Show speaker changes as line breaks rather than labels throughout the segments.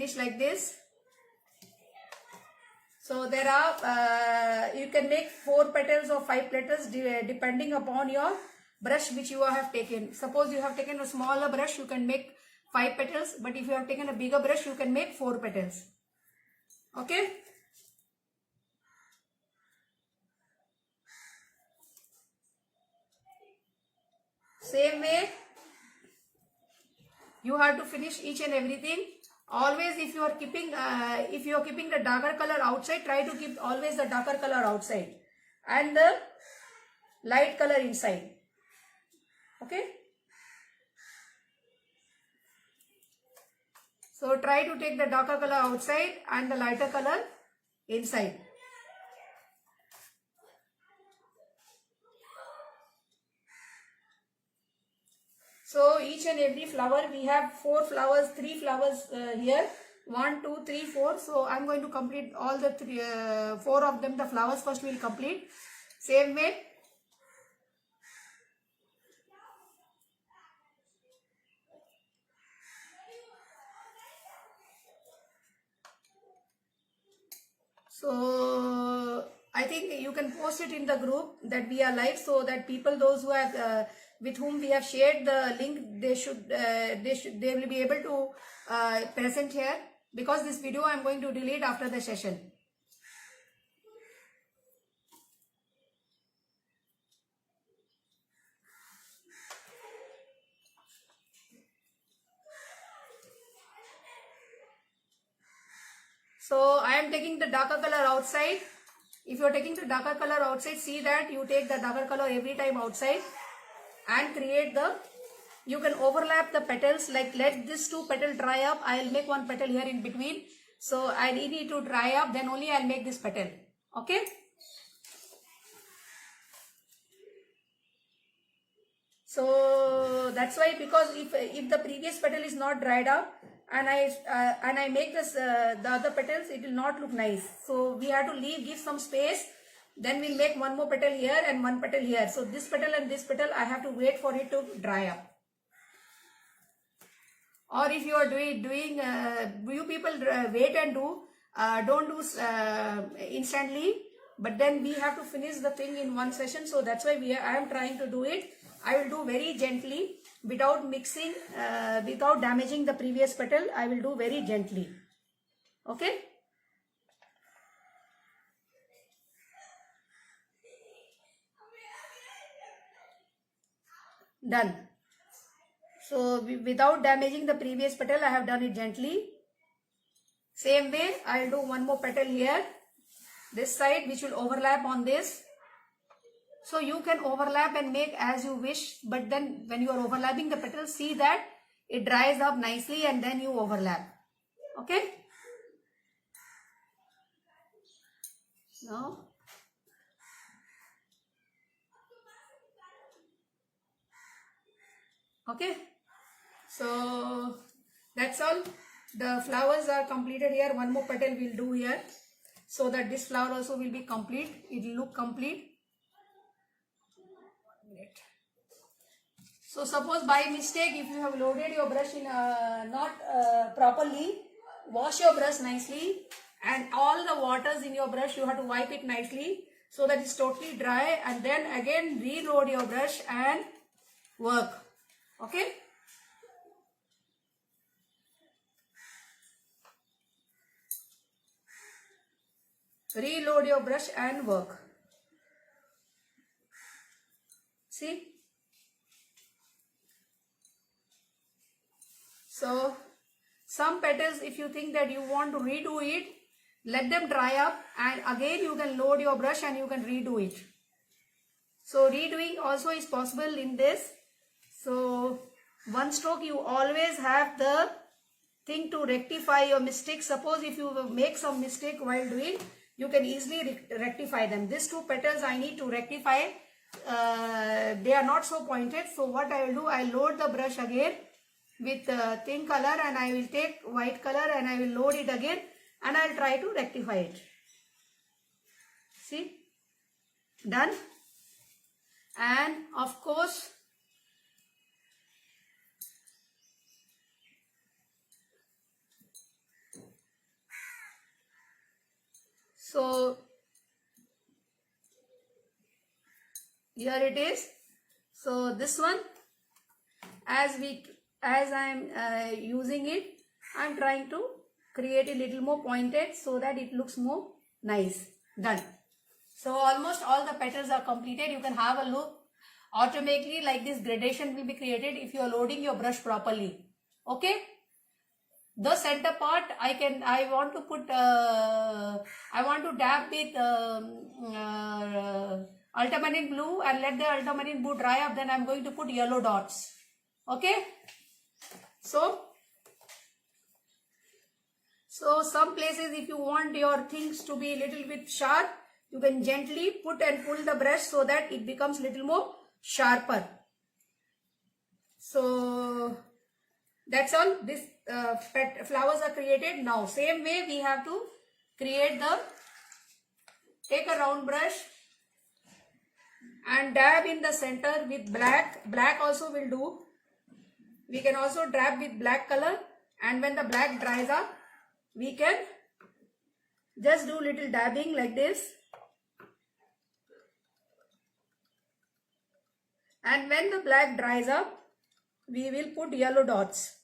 finish like this. So there are, you can make 4 petals or 5 petals depending upon your brush which you have taken. Suppose you have taken a smaller brush, you can make 5 petals, but if you have taken a bigger brush, you can make 4 petals. Okay. Same way, you have to finish each and everything. Always, if you are keeping the darker color outside, try to keep always the darker color outside and the light color inside. Okay. So try to take the darker color outside and the lighter color inside. So each and every flower, we have 4 flowers, 3 flowers here. 1, 2, 3, 4. So I'm going to complete all the 4 of them. The flowers first will complete. Same way. So I think you can post it in the group that we are live, so that people, those who have with whom we have shared the link, they will be able to present here, because this video I am going to delete after the session. So I am taking the darker color outside. If you are taking the darker color outside, see that you take the darker color every time outside and create the, you can overlap the petals, like let this 2 petal dry up. I will make 1 petal here in between. So I need it to dry up, then only I will make this petal. Okay. So that's why, because if the previous petal is not dried up and I make this the other petals, it will not look nice. So we have to give some space. Then we'll make 1 more petal here and 1 petal here. So this petal and this petal, I have to wait for it to dry up. Or if you are doing you people wait and do, don't do instantly. But then we have to finish the thing in 1 session. So that's why I am trying to do it. I will do very gently, without mixing, without damaging the previous petal. I will do very gently. Okay. Done. So without damaging the previous petal, I have done it gently. Same way, I will do 1 more petal here, this side, which will overlap on this. So you can overlap and make as you wish, but then when you are overlapping the petals, see that it dries up nicely and then you overlap. Okay. Now, okay. So that's all. The flowers are completed here. 1 more petal we'll do here, so that this flower also will be complete. It will look complete. So suppose by mistake, if you have loaded your brush in not properly, wash your brush nicely, and all the waters in your brush, you have to wipe it nicely so that it's totally dry, and then again reload your brush and work. Okay. Reload your brush and work. See. So some petals, if you think that you want to redo it, let them dry up, and again you can load your brush and you can redo it. So redoing also is possible in this. So 1 stroke, you always have the thing to rectify your mistakes. Suppose if you make some mistake while doing, you can easily rectify them. These 2 petals I need to rectify. They are not so pointed. So what I will do, I load the brush again with thin color, and I will take white color and I will load it again, and I will try to rectify it. See, done. And of course, So here it is. So this one, as I'm using it, I'm trying to create a little more pointed so that it looks more nice. Done. So almost all the petals are completed. You can have a look. Automatically, like this gradation will be created if you are loading your brush properly. Okay. The center part, I want to dab with ultramarine blue and let the ultramarine blue dry up. Then I'm going to put yellow dots. Okay. So some places, if you want your things to be a little bit sharp, you can gently put and pull the brush so that it becomes little more sharper. So that's all. This flowers are created. Now same way we have to create take a round brush and dab in the center with black also will do. We can also dab with black color, and when the black dries up, we can just do little dabbing like this, and when the black dries up, we will put yellow dots.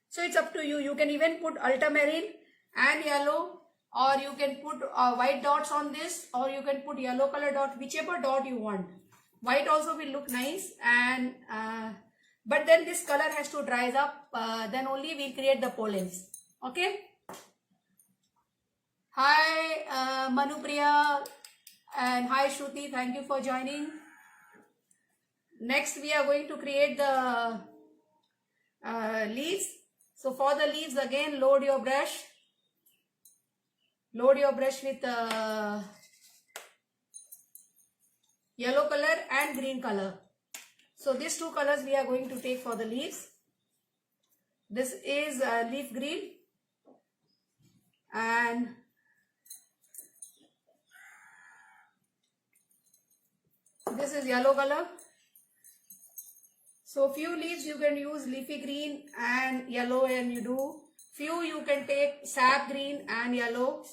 So it's up to you. You can even put ultramarine and yellow, or you can put white dots on this, or you can put yellow color dot, whichever dot you want. White also will look nice, and but then this color has to dry up, then only we'll create the pollens. Okay. Hi Manupriya and hi Shruti, thank you for joining. Next we are going to create the leaves. So for the leaves, again load your brush with yellow color and green color. So these two colors we are going to take for the leaves. This is leaf green and this is yellow color. So few leaves you can use leafy green and yellow, and you do. Few you can take sap green and yellow.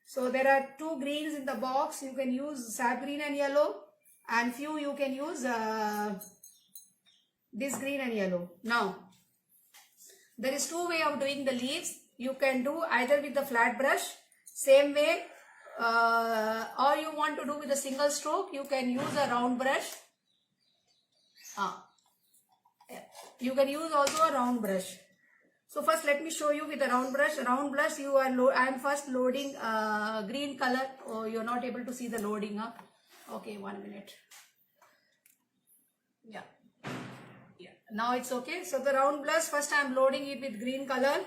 So there are two greens in the box. You can use sap green and yellow, and few you can use this green and yellow. Now there is two way of doing the leaves. You can do either with the flat brush, same way, or you want to do with a single stroke, you can use a round brush. You can use also a round brush. So first let me show you with a round brush. Round brush, I am first loading green color. Oh, you're not able to see the loading. Okay, 1 minute. Yeah. Now it's okay. So the round brush, first I am loading it with green color,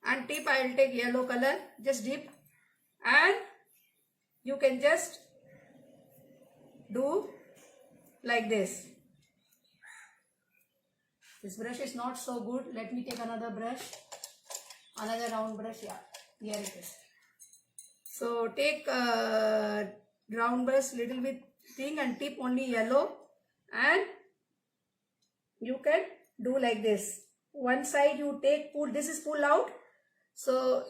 and tip I will take yellow color. Just dip, and you can just do like this. This brush is not so good. Let me take another brush, another round brush. Yeah, here it is. So take round brush little bit thing and tip only yellow, and you can do like this. One side you take, this is pull out. So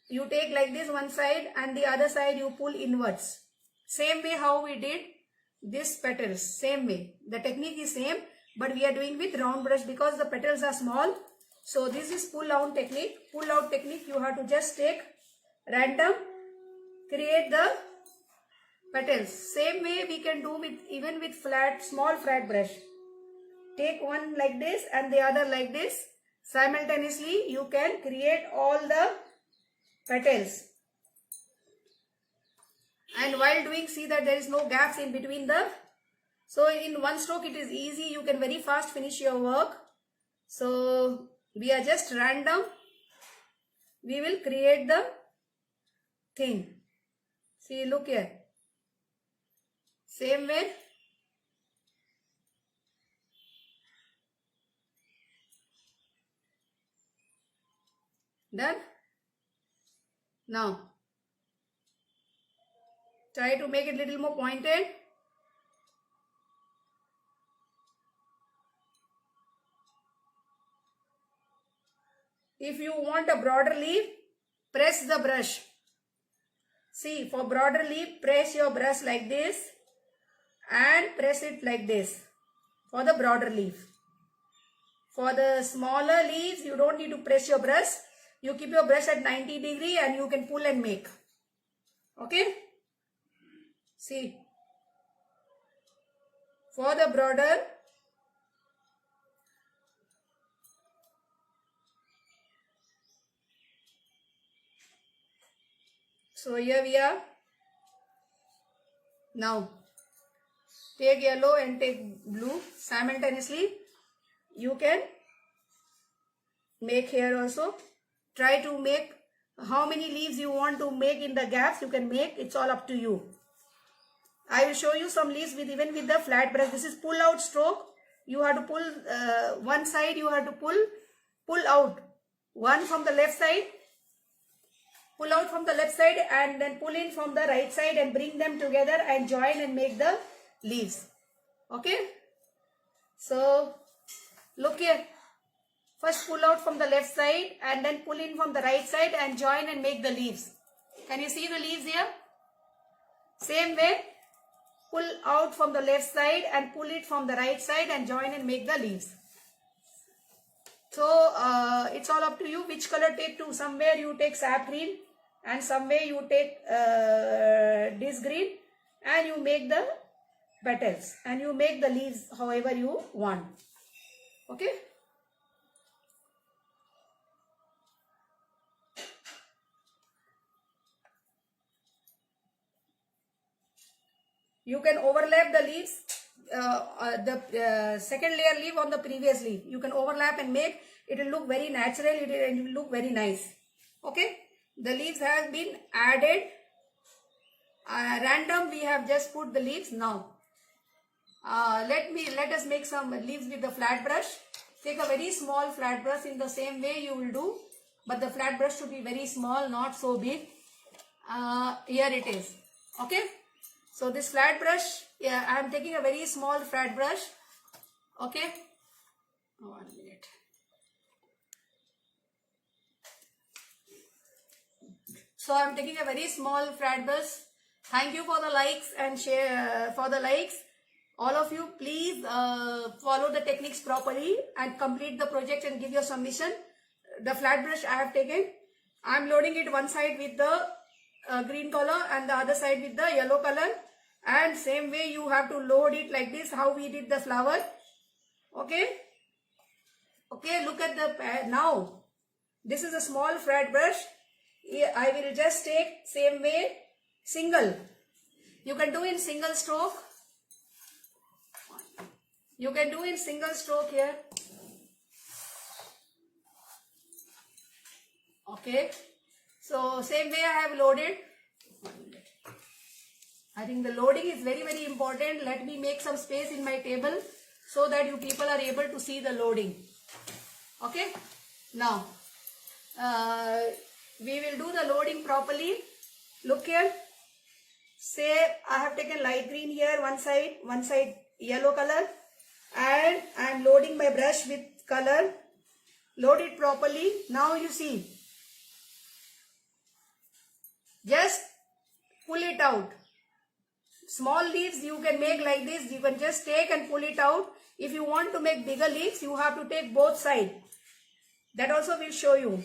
you take like this one side, and the other side you pull inwards. Same way how we did this petals, same way. The technique is same, but we are doing with round brush because the petals are small. So this is pull out technique. Pull out technique, you have to just take random, create the petals. Same way we can do with even with small flat brush. Take one like this and the other like this. Simultaneously you can create all the petals. And while doing, see that there is no gaps in between the. So in one stroke it is easy. You can very fast finish your work. So we are just random. We will create the thing. See, look here. Same way. Done. Now try to make it little more pointed. If you want a broader leaf, press the brush. See, for broader leaf, press your brush like this and press it like this for the broader leaf. For the smaller leaves, you don't need to press your brush. You keep your brush at 90 degree and you can pull and make. Okay? See, for the broader, so here we are. Now, take yellow and take blue simultaneously. You can make here also. Try to make how many leaves you want to make in the gaps. You can make. It's all up to you. I will show you some leaves with even with the flat brush. This is pull out stroke. You have to pull one side. You have to pull out one from the left side. Pull out from the left side and then pull in from the right side and bring them together and join and make the leaves. Okay. So look here. First pull out from the left side and then pull in from the right side and join and make the leaves. Can you see the leaves here? Same way, pull out from the left side and pull it from the right side and join and make the leaves. So it's all up to you which color take to. Somewhere you take sap green and somewhere you take this green and you make the petals and you make the leaves however you want. Okay. You can overlap the leaves, the second layer leaf on the previous leaf. You can overlap and make. It will look very natural. It will look very nice. Okay. The leaves have been added. Random. We have just put the leaves now. Let us make some leaves with the flat brush. Take a very small flat brush in the same way you will do, but the flat brush should be very small, not so big. Here it is. Okay. So this flat brush, yeah, I am taking a very small flat brush. Okay. 1 minute. So I am taking a very small flat brush. Thank you for the likes and share for the likes. All of you, please follow the techniques properly and complete the project and give your submission. The flat brush I have taken. I am loading it one side with the green color and the other side with the yellow color. And same way you have to load it like this, how we did the flower. Okay. Okay, look at the, now, this is a small flat brush. I will just take same way, single. You can do in single stroke. You can do in single stroke here. Okay. So same way I have loaded. I think the loading is very, very important. Let me make some space in my table so that you people are able to see the loading. Okay. Now, we will do the loading properly. Look here. Say I have taken light green here, one side yellow color. And I am loading my brush with color. Load it properly. Now you see. Just pull it out. Small leaves you can make like this. You can just take and pull it out. If you want to make bigger leaves, you have to take both sides. That also will show you.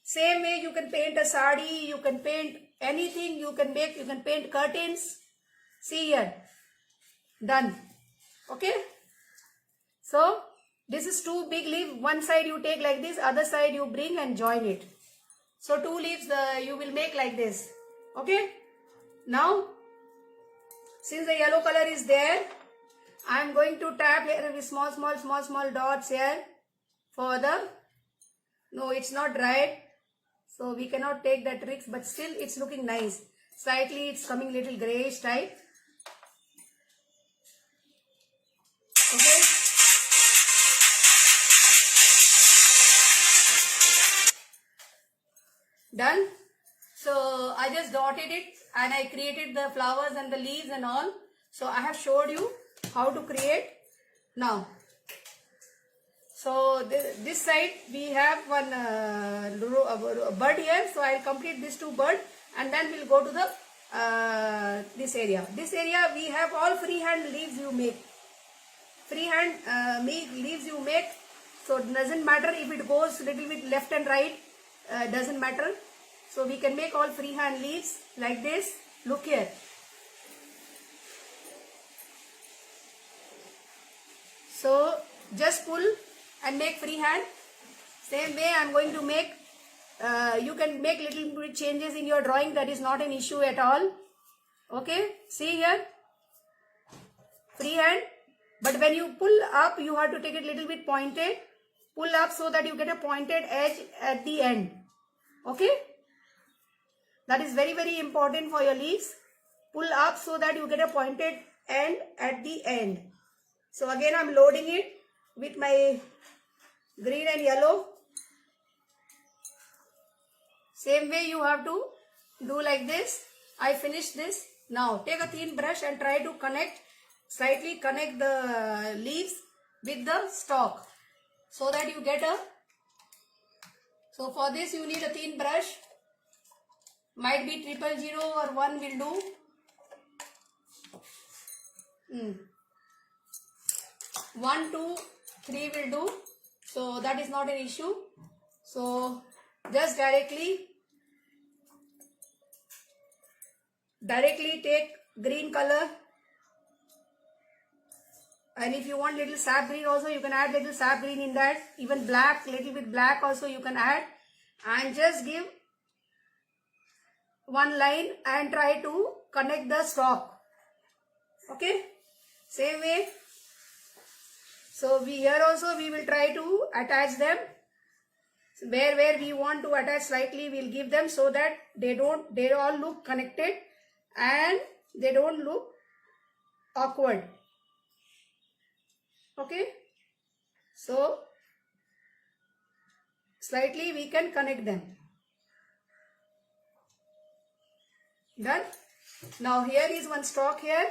Same way you can paint a sari, you can paint anything you can make. You can paint curtains. See here. Done. Okay. So this is two big leaves. One side you take like this, other side you bring and join it. So two leaves you will make like this. Okay. Now, since the yellow color is there, I am going to tap here with small dots here for the, no, it's not dried. So we cannot take the tricks, but still it's looking nice. Slightly it's coming little grayish type. Okay. Done. So I just dotted it and I created the flowers and the leaves and all. So I have showed you how to create. Now, So this side we have one bird here. So I'll complete these two bird and then we'll go to the this area. This area we have all freehand leaves you make. Freehand leaves you make. So it doesn't matter if it goes little bit left and right. Doesn't matter. So we can make all freehand leaves like this. Look here. So just pull and make freehand. Same way I am going to make. You can make little bit changes in your drawing. That is not an issue at all. Okay. See here. Freehand. But when you pull up, you have to take it little bit pointed. Pull up so that you get a pointed edge at the end. Okay. That is very, very important for your leaves. Pull up so that you get a pointed end at the end. So again I am loading it with my green and yellow. Same way you have to do like this. I finished this. Now take a thin brush and try to slightly connect the leaves with the stalk so that you get a. So for this you need a thin brush. Might be 000 or 1 will do. 1, 2, 3 will do. So that is not an issue. So just directly take green color, and if you want little sap green also you can add little sap green in that. Even black, little bit black also you can add, and just give one line and try to connect the stalk. Okay, same way. So here also we will try to attach them. Where we want to attach slightly, we'll give them so that they all look connected and they don't look awkward. Okay, so slightly we can connect them. Done. Now here is one stalk here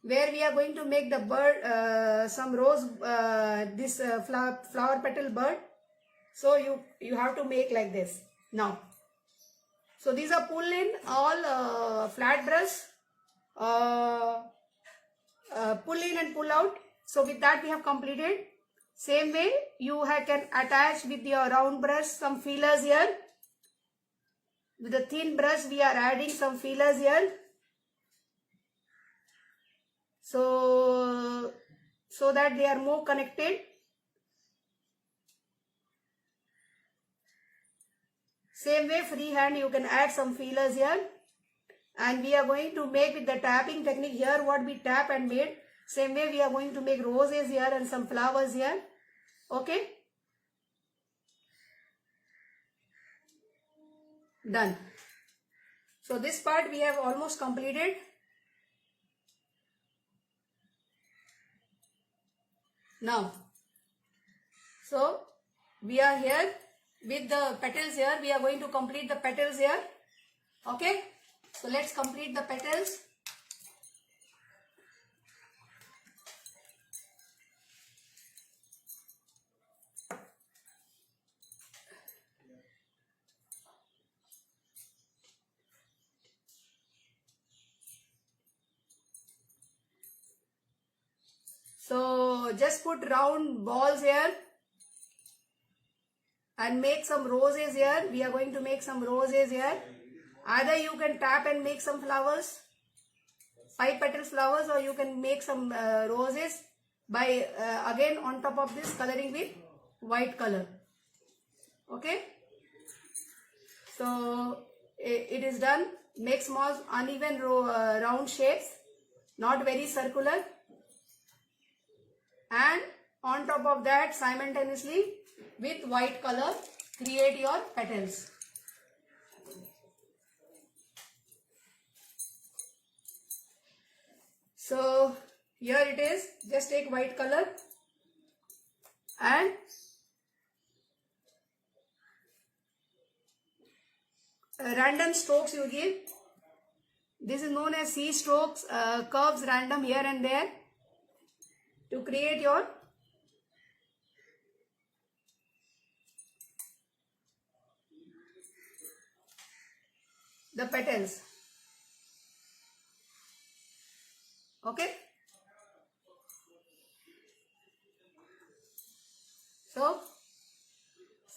where we are going to make the bird, some rose, this flower petal bird. So you have to make like this now. So these are pull in all flat brush, pull in and pull out. So with that we have completed. Same way you can attach with your round brush some feelers here. With the thin brush we are adding some feelers here. So that they are more connected. Same way freehand you can add some feelers here. And we are going to make with the tapping technique here what we tap and made. Same way we are going to make roses here and some flowers here. Okay. Done. So this part we have almost completed. Now, so we are here with the petals here. We are going to complete the petals here. Okay. So let's complete the petals. So just put round balls here and make some roses here. We are going to make some roses here. Either you can tap and make some flowers, 5 petal flowers, or you can make some roses by again on top of this coloring with white color. Okay. So it is done. Make small uneven round shapes, not very circular. And on top of that simultaneously with white color create your petals. So here it is. Just take white color and random strokes you give. This is known as C strokes, curves random here and there to create your the petals. Okay. So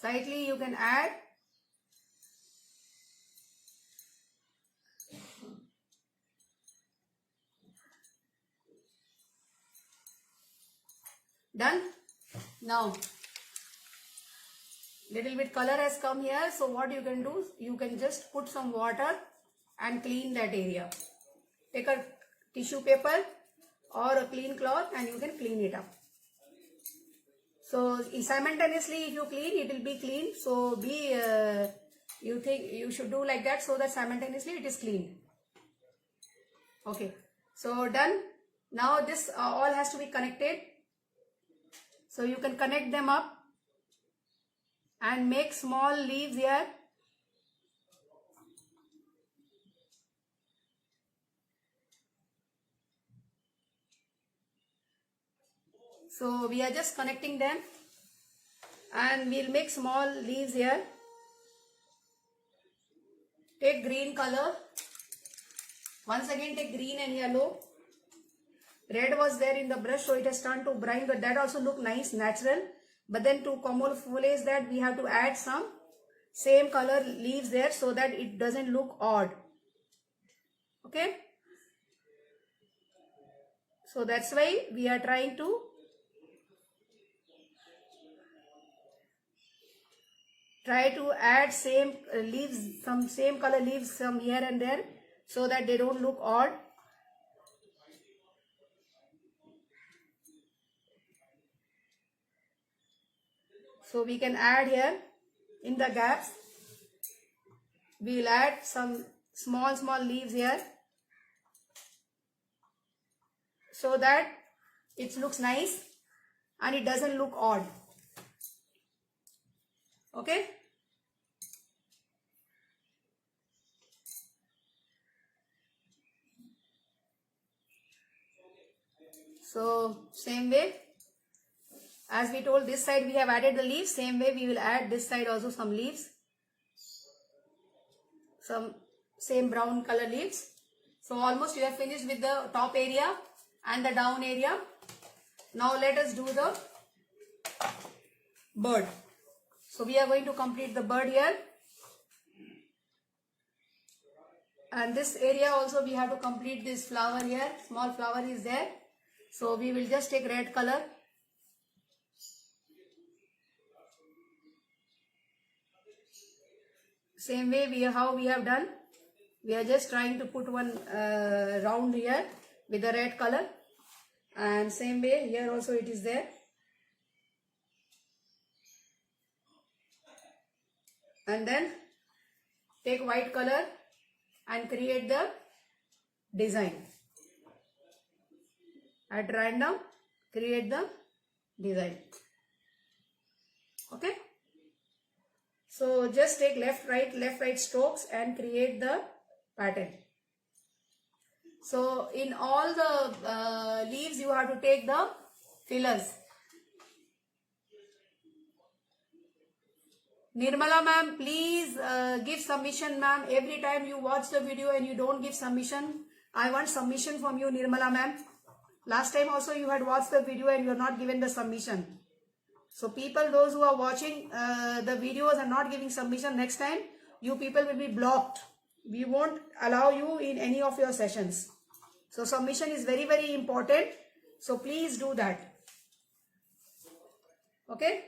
slightly you can add. Done. Now little bit color has come here, so what you can do, you can just put some water and clean that area. Take a tissue paper or a clean cloth and you can clean it up. So simultaneously if you clean, it will be clean. So you think you should do like that, so that simultaneously it is cleaned. Okay, so done. Now this all has to be connected. So you can connect them up and make small leaves here. So we are just connecting them and we'll make small leaves here. Take green color. Once again take green and yellow. Red was there in the brush, so it has turned to brown, but that also look nice, natural. But then to camouflage that, we have to add some same color leaves there so that it doesn't look odd. Okay. So that's why we are trying to add same leaves, some same color leaves, some here and there, so that they don't look odd. So we can add here in the gaps, we will add some small leaves here so that it looks nice and it doesn't look odd. Okay. So same way as we told, this side we have added the leaves, same way we will add this side also some leaves, some same brown color leaves. So almost we have finished with the top area and the down area. Now let us do the bird. So we are going to complete the bird here, and this area also we have to complete this flower here. Small flower is there, so we will just take red color. Same way how we have done, we are just trying to put one round here with the red color, and same way here also it is there. And then take white color and create the design. At random, create the design. Okay. So just take left right strokes and create the pattern. So in all the leaves you have to take the fillers. Nirmala ma'am, please give submission, ma'am. Every time you watch the video and you don't give submission, I want submission from you, Nirmala ma'am. Last time also you had watched the video and you are not given the submission. So people, those who are watching the videos and not giving submission, next time you people will be blocked. We won't allow you in any of your sessions. So submission is very important. So please do that. Okay.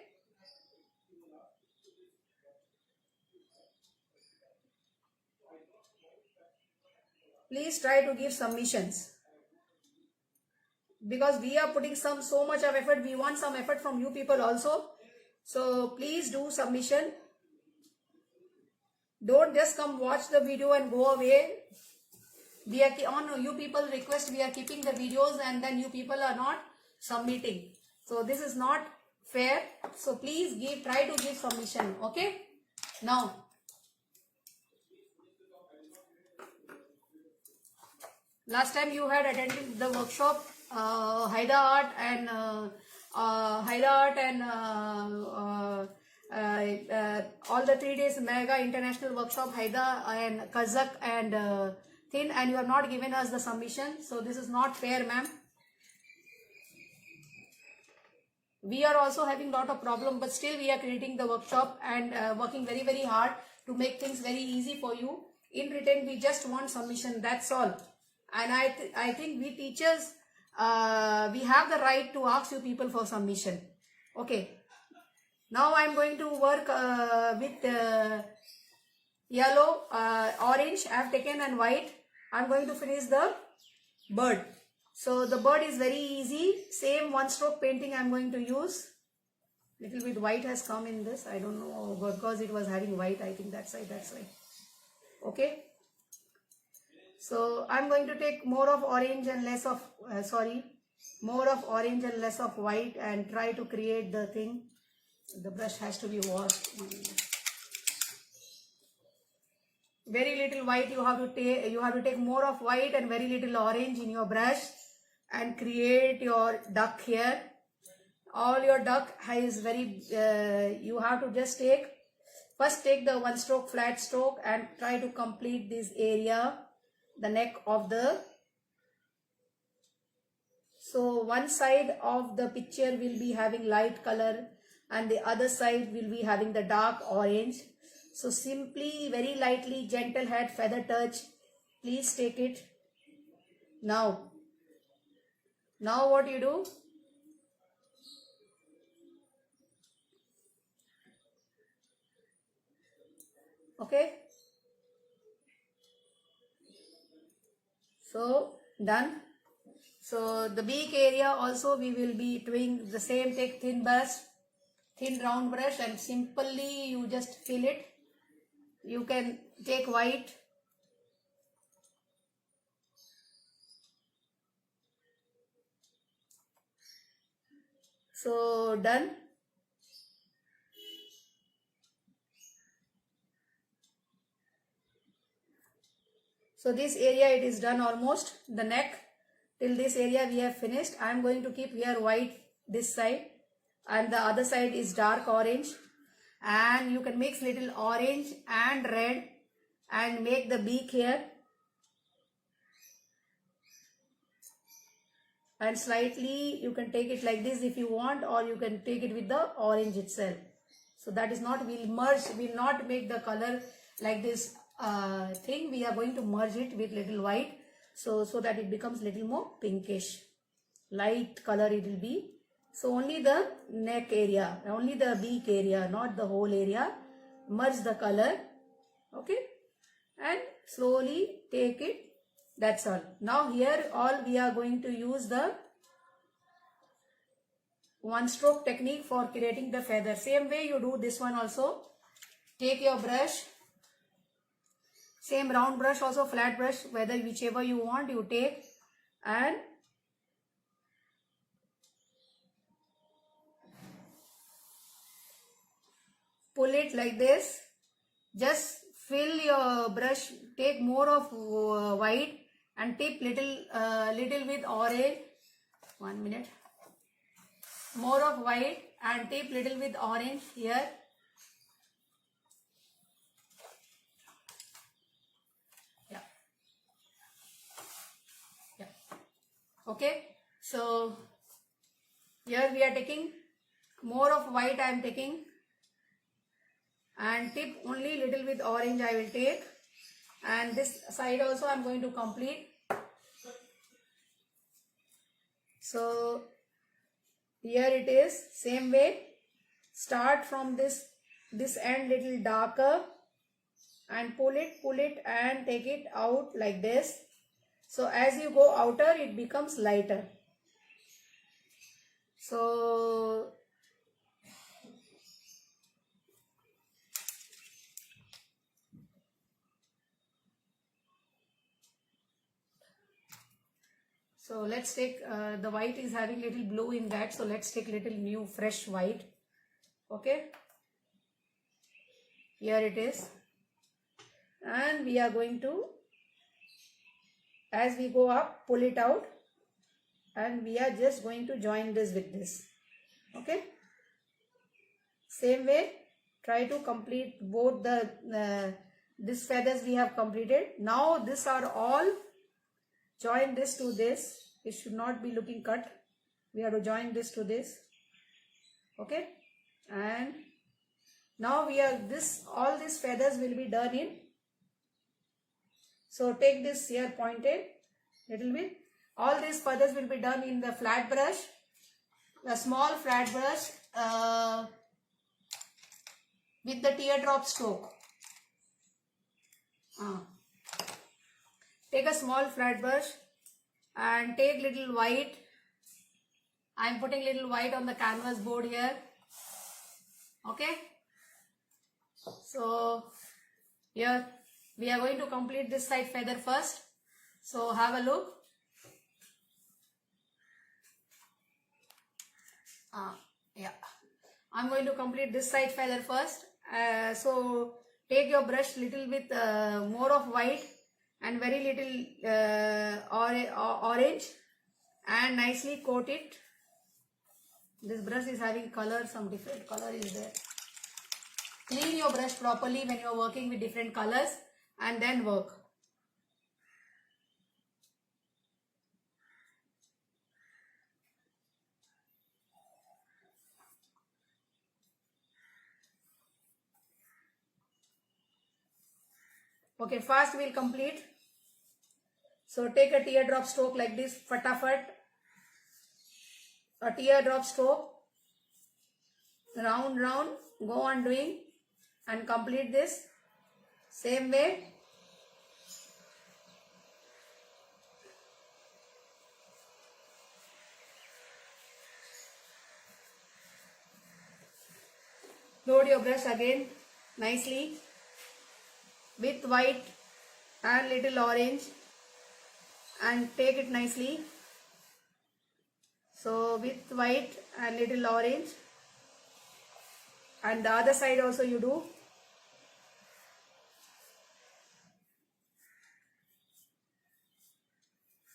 Please try to give submissions, because we are putting so much of effort. We want some effort from you people also. So please do submission. Don't just come watch the video and go away. We are on you people request, we are keeping the videos and then you people are not submitting. So this is not fair. So please try to give submission. Okay. Now last time you had attended the workshop Haida art and all the 3 days mega international workshop, Haida and Kazakh and Thin, and you have not given us the submission. So this is not fair, ma'am. We are also having lot of problem, but still we are creating the workshop and working very, very hard to make things very easy for you. In return, we just want submission, that's all. And I think we teachers, we have the right to ask you people for submission. Okay. Now I am going to work with yellow, orange I have taken, and white. I am going to finish the bird. So the bird is very easy. Same one stroke painting I am going to use. Little bit white has come in this. I don't know, because it was having white. I think that's why. Okay. So I am going to take more of orange and less of, more of orange and less of white, and try to create the thing. The brush has to be washed. Very little white you have to take. You have to take more of white and very little orange in your brush, and create your duck here. All your duck is very. You have to just first take the one stroke flat stroke and try to complete this area, the neck of the. So one side of the picture will be having light color, and the other side will be having the dark orange. So simply, very lightly, gentle head feather touch, please take it. Now what you do? Okay. So done. So the beak area also we will be doing the same. Take thin round brush, and simply you just fill it. You can take white. So done. So this area it is done almost. The neck till this area we have finished. I am going to keep here white this side, and the other side is dark orange. And you can mix little orange and red and make the beak here. And slightly you can take it like this if you want, or you can take it with the orange itself. So that is not, we'll not make the color like this thing. We are going to merge it with little white, so that it becomes little more pinkish. Light color it will be. So only the neck area, only the beak area, not the whole area. Merge the color. Okay. And slowly take it. That's all. Now here all we are going to use the one stroke technique for creating the feather. Same way you do this one also. Take your brush. Same round brush also, flat brush, whichever you want you take, and pull it like this. Just fill your brush, take more of white and tip little with orange. 1 minute. More of white and tip little with orange here. Yeah. Okay. So here we are taking more of white. I am taking. And tip only little with orange I will take, and this side also I am going to complete. So here it is, same way. Start from this end little darker and pull it and take it out like this. So as you go outer it becomes lighter. So let's take, the white is having little blue in that. So let's take little new fresh white. Okay. Here it is. And we are going to, as we go up, pull it out. And we are just going to join this with this. Okay. Same way, try to complete both the this feathers we have completed. Now these are all, join this to this. It should not be looking cut. We have to join this to this. Okay, and now we are all these feathers will be done in. So take this here pointed little bit. All these feathers will be done in the flat brush, the small flat brush with the teardrop stroke. Take a small flat brush and take little white. I am putting little white on the canvas board here. Okay. So here we are going to complete this side feather first. So have a look. Yeah, I'm going to complete this side feather first. So take your brush little bit more of white and very little orange and nicely coat it. This brush is having color, some different color is there. Clean your brush properly when you are working with different colors and then work. Okay, fast we'll complete. So take a teardrop stroke like this, fatafat. A teardrop stroke, round, go on doing and complete this same way. Load your brush again nicely with white and little orange and take it nicely. So with white and little orange, and the other side also you do.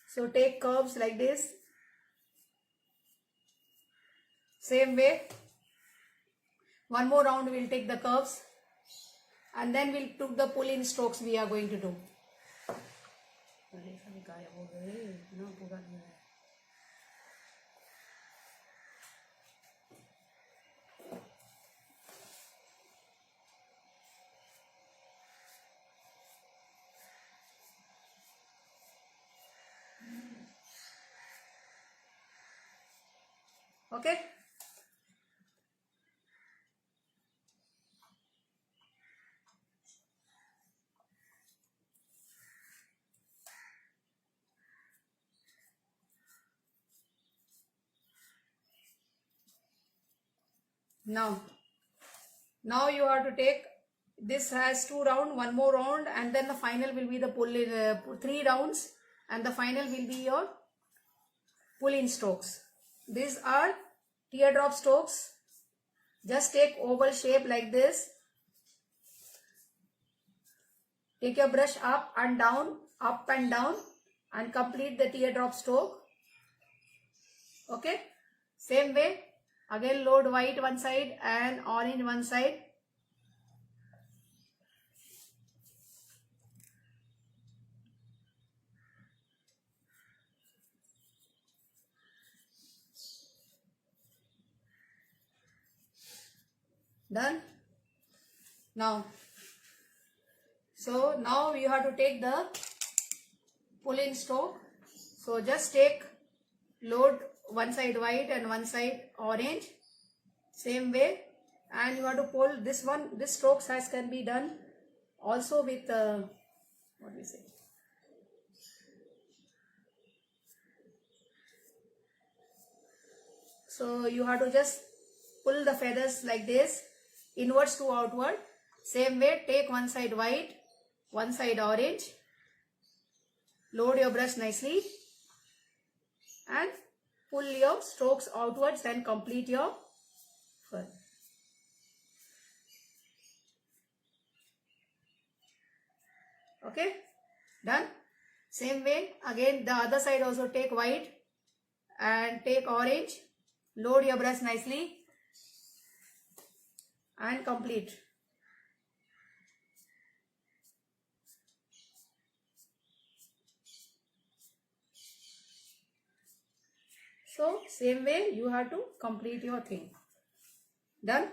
So take curves like this, same way. One more round we'll take the curves and then we'll do the pull in strokes we are going to do. Okay. Now you have to take, this has 2 rounds, one more round, and then the final will be the pull in, 3 rounds, and the final will be your pull in strokes. These are teardrop strokes. Just take oval shape like this. Take your brush up and down, and complete the teardrop stroke. Okay, same way. Again load white one side and orange one side. Done. So now you have to take the pull in stroke. So just take, load one side white and one side orange, same way, and you have to pull this one. This strokes can be done also with what we say, so you have to just pull the feathers like this, inwards to outward, same way. Take one side white, one side orange, load your brush nicely and pull your strokes outwards and complete your fur. Okay, done. Same way, again the other side also take white and take orange, load your brush nicely and complete. So same way you have to complete your thing. Done?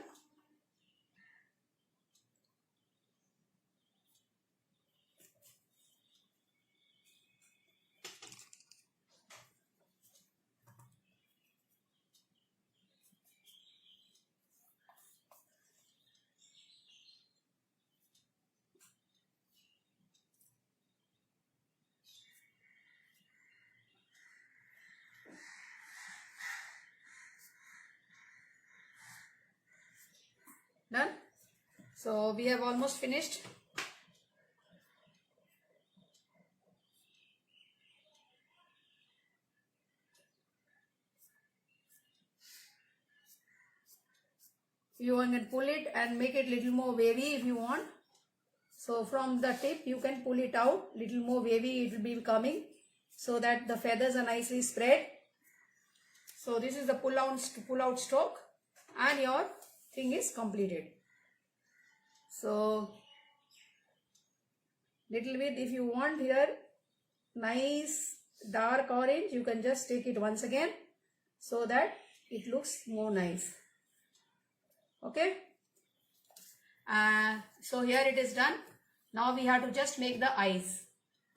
Done? So we have almost finished. You can pull it and make it little more wavy if you want. So from the tip you can pull it out, little more wavy it will be coming, so that the feathers are nicely spread. So this is the pull out stroke, and your thing is completed. So little bit if you want here nice dark orange, you can just take it once again so that it looks more nice. Okay, so here it is done. Now we have to just make the eyes.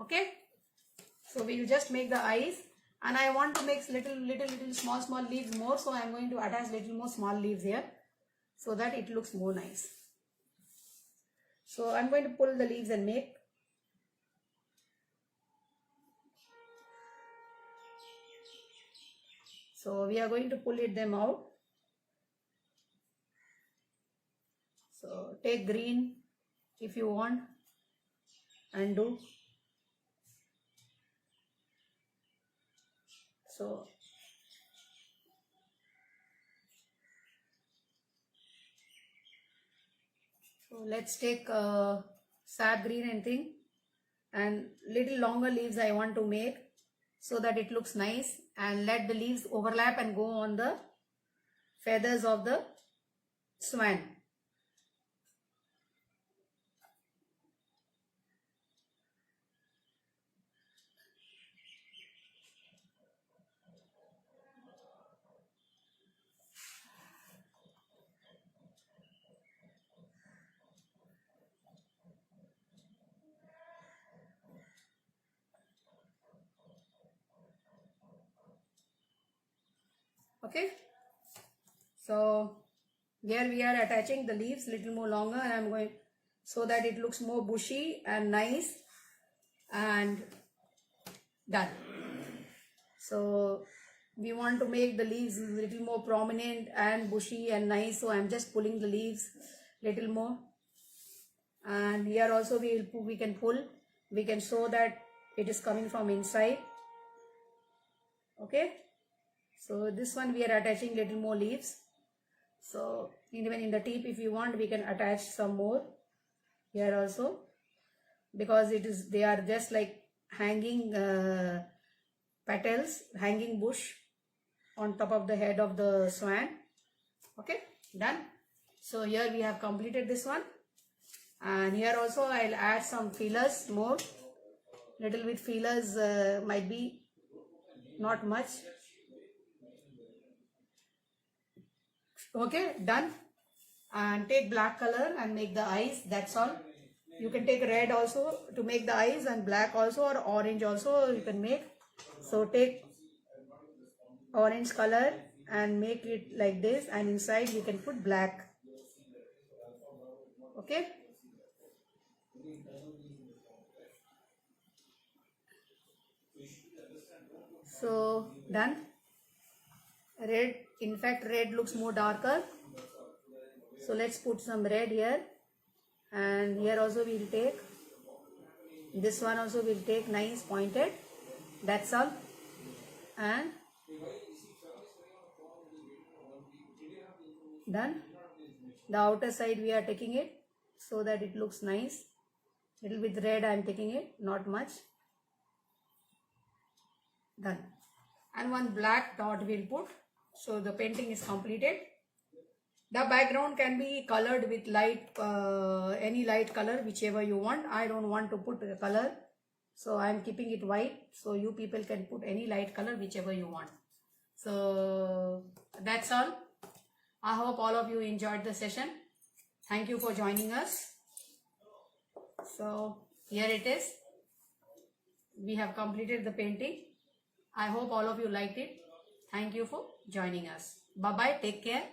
Okay, so we will just make the eyes, and I want to make little small leaves more, so I am going to attach little more small leaves here so that it looks more nice. So I am going to pull the leaves and make. So we are going to pull them out. So take green if you want and do. So let's take sap green and thing, and little longer leaves I want to make so that it looks nice, and let the leaves overlap and go on the feathers of the swan. Okay, so here we are attaching the leaves little more longer, and I'm going so that it looks more bushy and nice, and done. So we want to make the leaves a little more prominent and bushy and nice, so I'm just pulling the leaves little more, and here also we can pull, we can show that it is coming from inside. Okay, so this one we are attaching little more leaves. So even in the tip if you want we can attach some more here also, because they are just like hanging petals, hanging bush on top of the head of the swan. Okay, done. So here we have completed this one, and here also I'll add some feelers more, little bit feelers, might be not much. Okay, done. And take black color and make the eyes, that's all. You can take red also to make the eyes, and black also, or orange also you can make. So take orange color and make it like this, and inside you can put black. Okay, so done. Red, in fact red looks more darker, so let's put some red here, and here also we'll take, this one also we'll take nice pointed, that's all. And done. The outer side we are taking it so that it looks nice, little bit red I am taking it, not much. Done. And one black dot we'll put, so the painting is completed. The background can be colored with light, any light color, whichever you want. I don't want to put a color, so I am keeping it white. So you people can put any light color, whichever you want. So that's all. I hope all of you enjoyed the session. Thank you for joining us. So here it is. We have completed the painting. I hope all of you liked it. Thank you for joining us. Bye bye. Take care.